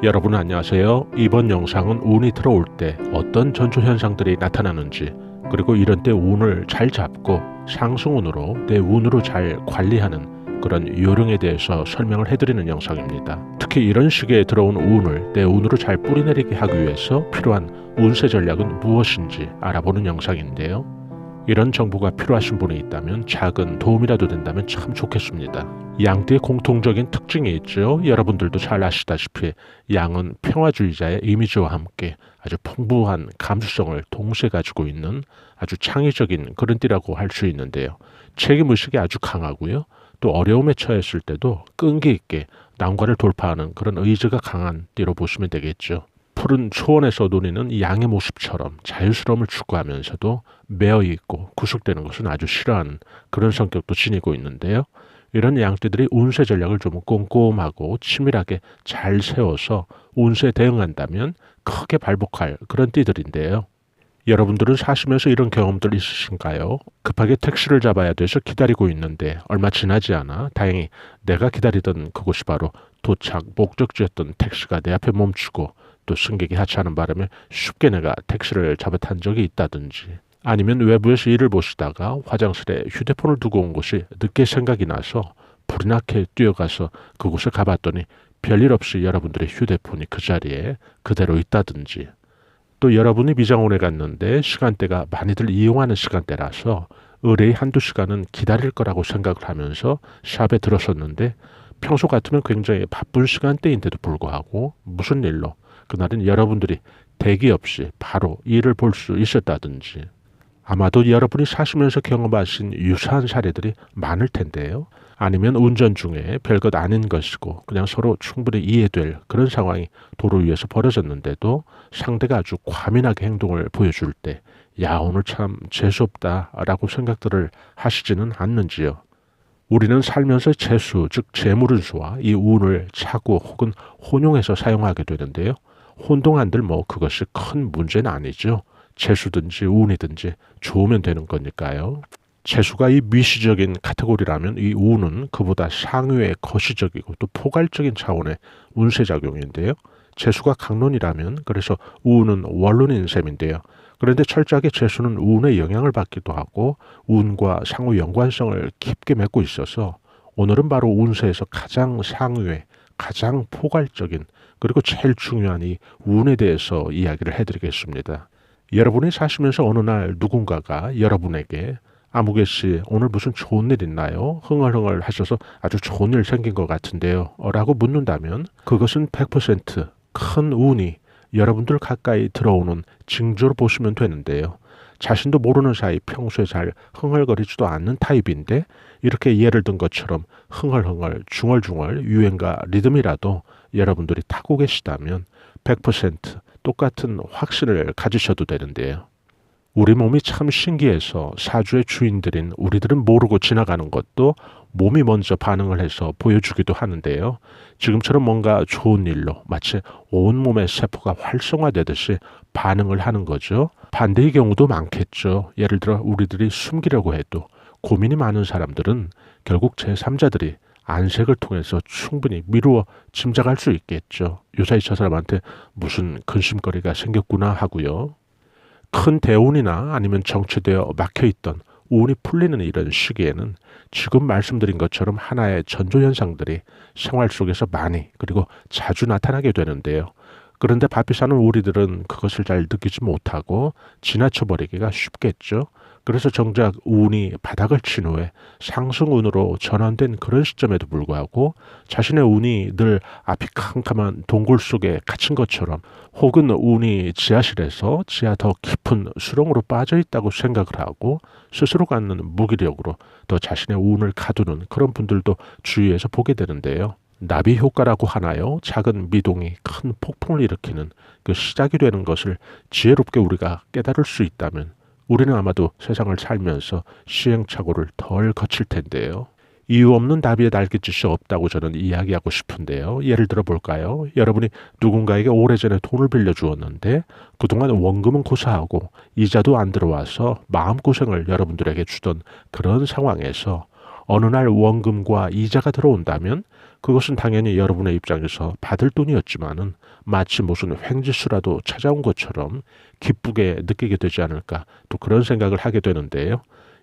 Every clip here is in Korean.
여러분 안녕하세요. 이번 영상은 운이 들어올 때 어떤 전조 현상들이 나타나는지, 그리고 이런 때 운을 잘 잡고 상승운으로 내 운으로 잘 관리하는 그런 요령에 대해서 설명을 해드리는 영상입니다. 특히 이런 식의 들어온 운을 내 운으로 잘 뿌리내리게 하기 위해서 필요한 운세 전략은 무엇인지 알아보는 영상인데요. 이런 정보가 필요하신 분이 있다면 작은 도움이라도 된다면 참 좋겠습니다. 양띠의 공통적인 특징이 있죠. 여러분들도 잘 아시다시피 양은 평화주의자의 이미지와 함께 아주 풍부한 감수성을 동시에 가지고 있는 아주 창의적인 그런 띠라고 할 수 있는데요. 책임의식이 아주 강하고요. 또 어려움에 처했을 때도 끈기 있게 난관을 돌파하는 그런 의지가 강한 띠로 보시면 되겠죠. 푸른 초원에서 누리는 양의 모습처럼 자유스러움을 추구하면서도 매어있고 구속되는 것은 아주 싫어하는 그런 성격도 지니고 있는데요. 이런 양띠들이 운세 전략을 좀 꼼꼼하고 치밀하게 잘 세워서 운세에 대응한다면 크게 발복할 그런 띠들인데요. 여러분들은 사시면서 이런 경험들 있으신가요? 급하게 택시를 잡아야 돼서 기다리고 있는데 얼마 지나지 않아 다행히 내가 기다리던 그곳이 바로 도착 목적지였던 택시가 내 앞에 멈추고 또 승객이 하차하는 바람에 쉽게 내가 택시를 잡아 탄 적이 있다든지, 아니면 외부에서 일을 보시다가 화장실에 휴대폰을 두고 온 곳이 늦게 생각이 나서 불이 나게 뛰어가서 그곳에 가봤더니 별일 없이 여러분들의 휴대폰이 그 자리에 그대로 있다든지, 또 여러분이 미장원에 갔는데 시간대가 많이들 이용하는 시간대라서 의뢰의 한두 시간은 기다릴 거라고 생각을 하면서 샵에 들어섰는데 평소 같으면 굉장히 바쁜 시간대인데도 불구하고 무슨 일로 그날은 여러분들이 대기 없이 바로 일을 볼 수 있었다든지, 아마도 여러분이 사시면서 경험하신 유사한 사례들이 많을 텐데요. 아니면 운전 중에 별것 아닌 것이고 그냥 서로 충분히 이해될 그런 상황이 도로 위에서 벌어졌는데도 상대가 아주 과민하게 행동을 보여줄 때, 야, 오늘 참 재수없다 라고 생각들을 하시지는 않는지요. 우리는 살면서 재수, 즉 재물운수와 이 운을 차고 혹은 혼용해서 사용하게 되는데요. 혼동한들 그것이 큰 문제는 아니죠. 재수든지 운이든지 좋으면 되는 거니까요. 재수가 이 미시적인 카테고리라면 이 운은 그보다 상위의 거시적이고 또 포괄적인 차원의 운세작용인데요. 재수가 강론이라면 그래서 운은 원론인 셈인데요. 그런데 철저하게 재수는 운의 영향을 받기도 하고 운과 상호 연관성을 깊게 맺고 있어서 오늘은 바로 운세에서 가장 상위의 가장 포괄적인 그리고 제일 중요한 이 운에 대해서 이야기를 해드리겠습니다. 여러분이 사시면서 어느 날 누군가가 여러분에게 아무개 씨 오늘 무슨 좋은 일 있나요? 흥얼흥얼 하셔서 아주 좋은 일 생긴 것 같은데요 라고 묻는다면 그것은 100% 큰 운이 여러분들 가까이 들어오는 징조로 보시면 되는데요. 자신도 모르는 사이 평소에 잘 흥얼거리지도 않는 타입인데 이렇게 예를 든 것처럼 흥얼흥얼 중얼중얼 유행과 리듬이라도 여러분들이 타고 계시다면 100% 똑같은 확신을 가지셔도 되는데요. 우리 몸이 참 신기해서 사주의 주인들인 우리들은 모르고 지나가는 것도 몸이 먼저 반응을 해서 보여주기도 하는데요. 지금처럼 뭔가 좋은 일로 마치 온몸의 세포가 활성화되듯이 반응을 하는 거죠. 반대의 경우도 많겠죠. 예를 들어 우리들이 숨기려고 해도 고민이 많은 사람들은 결국 제3자들이 안색을 통해서 충분히 미루어 짐작할 수 있겠죠. 요사이 저 사람한테 무슨 근심거리가 생겼구나 하고요. 큰 대운이나 아니면 정체되어 막혀있던 운이 풀리는 이런 시기에는 지금 말씀드린 것처럼 하나의 전조현상들이 생활 속에서 많이 그리고 자주 나타나게 되는데요. 그런데 바삐 사는 우리들은 그것을 잘 느끼지 못하고 지나쳐버리기가 쉽겠죠. 그래서 정작 운이 바닥을 친 후에 상승운으로 전환된 그런 시점에도 불구하고 자신의 운이 늘 앞이 캄캄한 동굴 속에 갇힌 것처럼, 혹은 운이 지하실에서 지하 더 깊은 수렁으로 빠져 있다고 생각을 하고 스스로 갖는 무기력으로 더 자신의 운을 가두는 그런 분들도 주위에서 보게 되는데요. 나비 효과라고 하나요? 작은 미동이 큰 폭풍을 일으키는 그 시작이 되는 것을 지혜롭게 우리가 깨달을 수 있다면 우리는 아마도 세상을 살면서 시행착오를 덜 거칠 텐데요. 이유 없는 나비의 날갯짓이 없다고 저는 이야기하고 싶은데요. 예를 들어 볼까요? 여러분이 누군가에게 오래전에 돈을 빌려주었는데 그동안 원금은 고사하고 이자도 안 들어와서 마음고생을 여러분들에게 주던 그런 상황에서 어느 날 원금과 이자가 들어온다면 그것은 당연히 여러분의 입장에서 받을 돈이었지만은 마치 무슨 횡짓수라도 찾아온 것처럼 기쁘게 느끼게 되지 않을까 또 그런 생각을 하게 되는데요.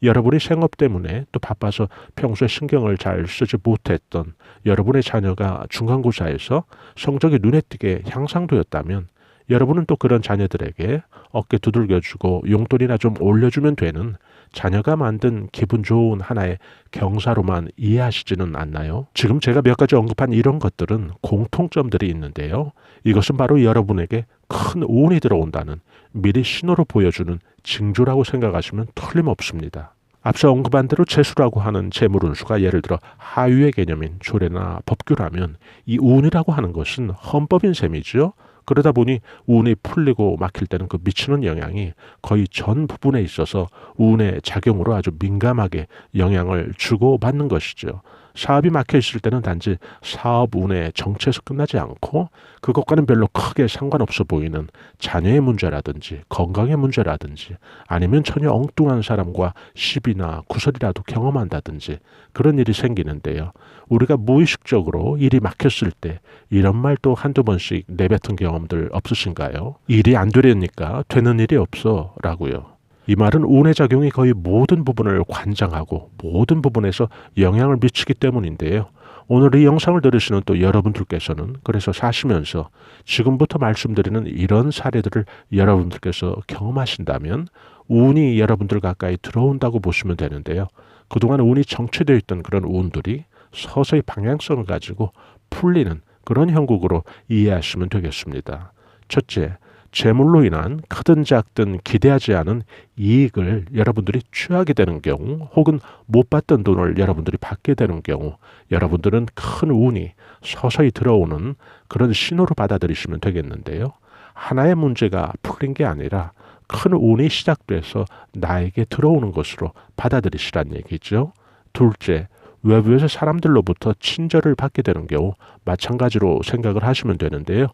여러분이 생업 때문에 또 바빠서 평소에 신경을 잘 쓰지 못했던 여러분의 자녀가 중간고사에서 성적이 눈에 띄게 향상되었다면 여러분은 또 그런 자녀들에게 어깨 두들겨주고 용돈이나 좀 올려주면 되는 자녀가 만든 기분 좋은 하나의 경사로만 이해하시지는 않나요? 지금 제가 몇 가지 언급한 이런 것들은 공통점들이 있는데요. 이것은 바로 여러분에게 큰 운이 들어온다는 미리 신호로 보여주는 징조라고 생각하시면 틀림없습니다. 앞서 언급한 대로 재수라고 하는 재물운수가 예를 들어 하유의 개념인 조례나 법규라면 이 운이라고 하는 것은 헌법인 셈이죠. 그러다 보니 운이 풀리고 막힐 때는 그 미치는 영향이 거의 전 부분에 있어서 운의 작용으로 아주 민감하게 영향을 주고받는 것이죠. 사업이 막혀 있을 때는 단지 사업 운의 정체에서 끝나지 않고 그것과는 별로 크게 상관없어 보이는 자녀의 문제라든지 건강의 문제라든지 아니면 전혀 엉뚱한 사람과 시비나 구설이라도 경험한다든지 그런 일이 생기는데요. 우리가 무의식적으로 일이 막혔을 때 이런 말 또 한두 번씩 내뱉은 경험들 없으신가요? 일이 안 되려니까 되는 일이 없어 라고요. 이 말은 운의 작용이 거의 모든 부분을 관장하고 모든 부분에서 영향을 미치기 때문인데요. 오늘 이 영상을 들으시는 또 여러분들께서는 그래서 사시면서 지금부터 말씀드리는 이런 사례들을 여러분들께서 경험하신다면 운이 여러분들 가까이 들어온다고 보시면 되는데요. 그동안 운이 정체되어 있던 그런 운들이 서서히 방향성을 가지고 풀리는 그런 형국으로 이해하시면 되겠습니다. 첫째, 재물로 인한 크든 작든 기대하지 않은 이익을 여러분들이 취하게 되는 경우 혹은 못 받던 돈을 여러분들이 받게 되는 경우 여러분들은 큰 운이 서서히 들어오는 그런 신호로 받아들이시면 되겠는데요. 하나의 문제가 풀린 게 아니라 큰 운이 시작돼서 나에게 들어오는 것으로 받아들이시란 얘기죠. 둘째, 외부에서 사람들로부터 친절을 받게 되는 경우 마찬가지로 생각을 하시면 되는데요.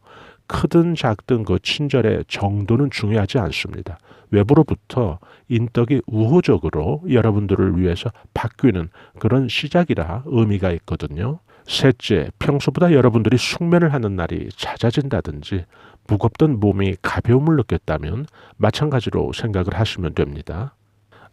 크든 작든 그 친절의 정도는 중요하지 않습니다. 외부로부터 인덕이 우호적으로 여러분들을 위해서 바뀌는 그런 시작이라 의미가 있거든요. 셋째, 평소보다 여러분들이 숙면을 하는 날이 잦아진다든지 무겁던 몸이 가벼움을 느꼈다면 마찬가지로 생각을 하시면 됩니다.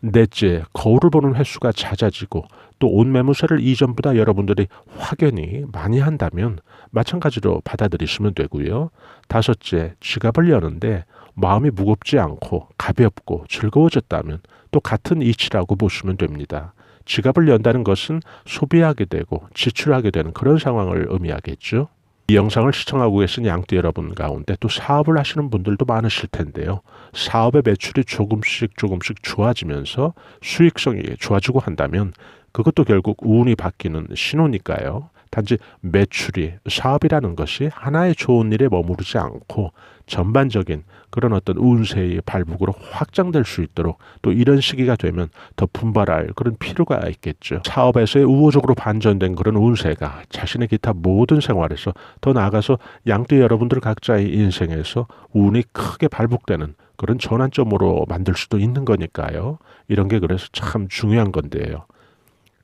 넷째, 거울을 보는 횟수가 잦아지고 또 옷 매무새를 이전보다 여러분들이 확연히 많이 한다면 마찬가지로 받아들이시면 되고요. 다섯째, 지갑을 여는데 마음이 무겁지 않고 가볍고 즐거워졌다면 또 같은 이치라고 보시면 됩니다. 지갑을 연다는 것은 소비하게 되고 지출하게 되는 그런 상황을 의미하겠죠. 이 영상을 시청하고 계신 양띠 여러분 가운데 또 사업을 하시는 분들도 많으실 텐데요. 사업의 매출이 조금씩 좋아지면서 수익성이 좋아지고 한다면 그것도 결국 운이 바뀌는 신호니까요. 단지 매출이 사업이라는 것이 하나의 좋은 일에 머무르지 않고 전반적인 그런 어떤 운세의 발북으로 확장될 수 있도록 또 이런 시기가 되면 더 분발할 그런 필요가 있겠죠. 사업에서의 우호적으로 반전된 그런 운세가 자신의 기타 모든 생활에서 더 나아가서 양띠 여러분들 각자의 인생에서 운이 크게 발북되는 그런 전환점으로 만들 수도 있는 거니까요. 이런 게 그래서 참 중요한 건데요.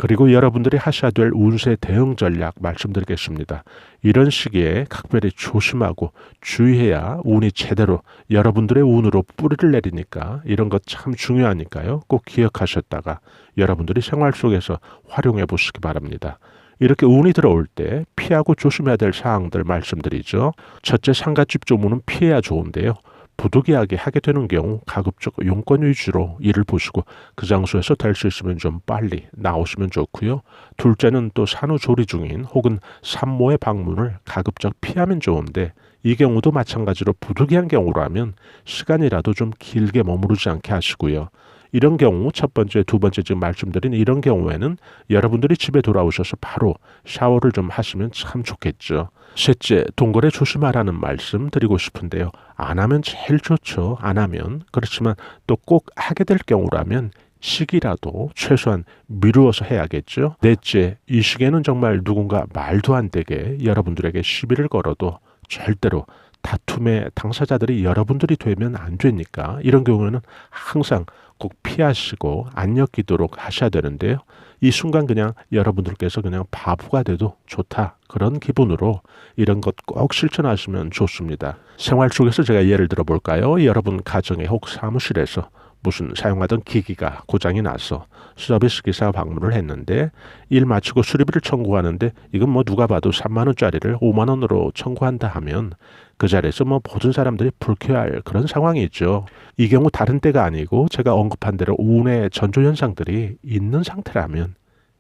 그리고 여러분들이 하셔야 될 운세 대응 전략 말씀드리겠습니다. 이런 시기에 각별히 조심하고 주의해야 운이 제대로 여러분들의 운으로 뿌리를 내리니까 이런 것 참 중요하니까요. 꼭 기억하셨다가 여러분들이 생활 속에서 활용해 보시기 바랍니다. 이렇게 운이 들어올 때 피하고 조심해야 될 사항들 말씀드리죠. 첫째, 상가집 조문은 피해야 좋은데요. 부득이하게 하게 되는 경우 가급적 용건 위주로 일을 보시고 그 장소에서 될 수 있으면 좀 빨리 나오시면 좋고요. 둘째는 또 산후조리 중인 혹은 산모의 방문을 가급적 피하면 좋은데 이 경우도 마찬가지로 부득이한 경우라면 시간이라도 좀 길게 머무르지 않게 하시고요. 이런 경우 첫 번째, 두 번째 지금 말씀드린 이런 경우에는 여러분들이 집에 돌아오셔서 바로 샤워를 좀 하시면 참 좋겠죠. 셋째, 동거래 조심하라는 말씀 드리고 싶은데요. 안 하면 제일 좋죠. 안 하면. 그렇지만 또 꼭 하게 될 경우라면 시기라도 최소한 미루어서 해야겠죠. 넷째, 이 시기에는 정말 누군가 말도 안 되게 여러분들에게 시비를 걸어도 절대로 다툼의 당사자들이 여러분들이 되면 안 되니까 이런 경우에는 항상 꼭 피하시고 안 엮이도록 하셔야 되는데요. 이 순간 그냥 여러분들께서 그냥 바보가 돼도 좋다. 그런 기분으로 이런 것 꼭 실천하시면 좋습니다. 생활 속에서 제가 예를 들어 볼까요? 여러분 가정에 혹 사무실에서 무슨 사용하던 기기가 고장이 나서 서비스 기사가 방문을 했는데 일 마치고 수리비를 청구하는데 이건 뭐 누가 봐도 3만 원짜리를 5만 원으로 청구한다 하면 그 자리에서 뭐 모든 사람들이 불쾌할 그런 상황이 있죠. 이 경우 다른 때가 아니고 제가 언급한 대로 운의 전조 현상들이 있는 상태라면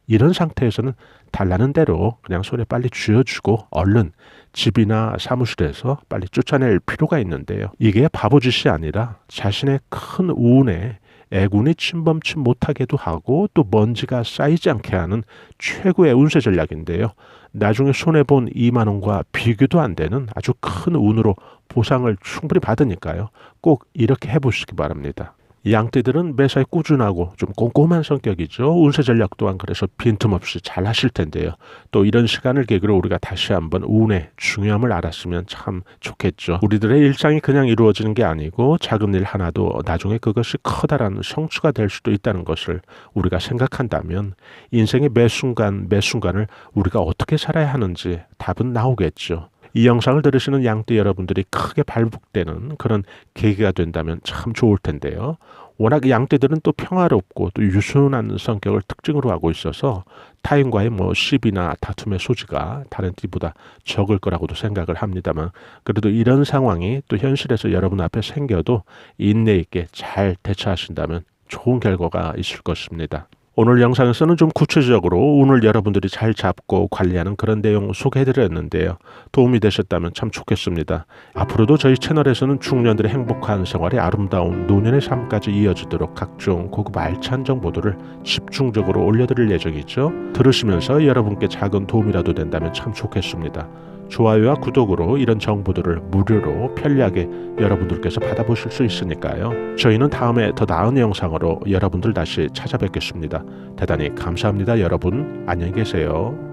이런 상태에서는 달라는 대로 그냥 손에 빨리 쥐어주고 얼른 집이나 사무실에서 빨리 쫓아낼 필요가 있는데요. 이게 바보짓이 아니라 자신의 큰 운에 애군이 침범치 못하게도 하고 또 먼지가 쌓이지 않게 하는 최고의 운세 전략인데요. 나중에 손해본 2만 원과 비교도 안 되는 아주 큰 운으로 보상을 충분히 받으니까요. 꼭 이렇게 해보시기 바랍니다. 양띠들은 매사에 꾸준하고 좀 꼼꼼한 성격이죠. 운세 전략 또한 그래서 빈틈없이 잘 하실 텐데요. 또 이런 시간을 계기로 우리가 다시 한번 운의 중요함을 알았으면 참 좋겠죠. 우리들의 일상이 그냥 이루어지는 게 아니고 작은 일 하나도 나중에 그것이 커다란 성취가 될 수도 있다는 것을 우리가 생각한다면 인생의 매 순간 매 순간을 우리가 어떻게 살아야 하는지 답은 나오겠죠. 이 영상을 들으시는 양띠 여러분들이 크게 발복되는 그런 계기가 된다면 참 좋을 텐데요. 워낙 양띠들은 또 평화롭고 또 유순한 성격을 특징으로 하고 있어서 타인과의 뭐 시비나 다툼의 소지가 다른 띠보다 적을 거라고도 생각을 합니다만 그래도 이런 상황이 또 현실에서 여러분 앞에 생겨도 인내 있게 잘 대처하신다면 좋은 결과가 있을 것입니다. 오늘 영상에서는 좀 구체적으로 운을 여러분들이 잘 잡고 관리하는 그런 내용 소개해드렸는데요. 도움이 되셨다면 참 좋겠습니다. 앞으로도 저희 채널에서는 중년들의 행복한 생활이 아름다운 노년의 삶까지 이어지도록 각종 고급 알찬 정보들을 집중적으로 올려드릴 예정이죠. 들으시면서 여러분께 작은 도움이라도 된다면 참 좋겠습니다. 좋아요와 구독으로 이런 정보들을 무료로 편리하게 여러분들께서 받아보실 수 있으니까요. 저희는 다음에 더 나은 영상으로 여러분들 다시 찾아뵙겠습니다. 대단히 감사합니다. 여러분 안녕히 계세요.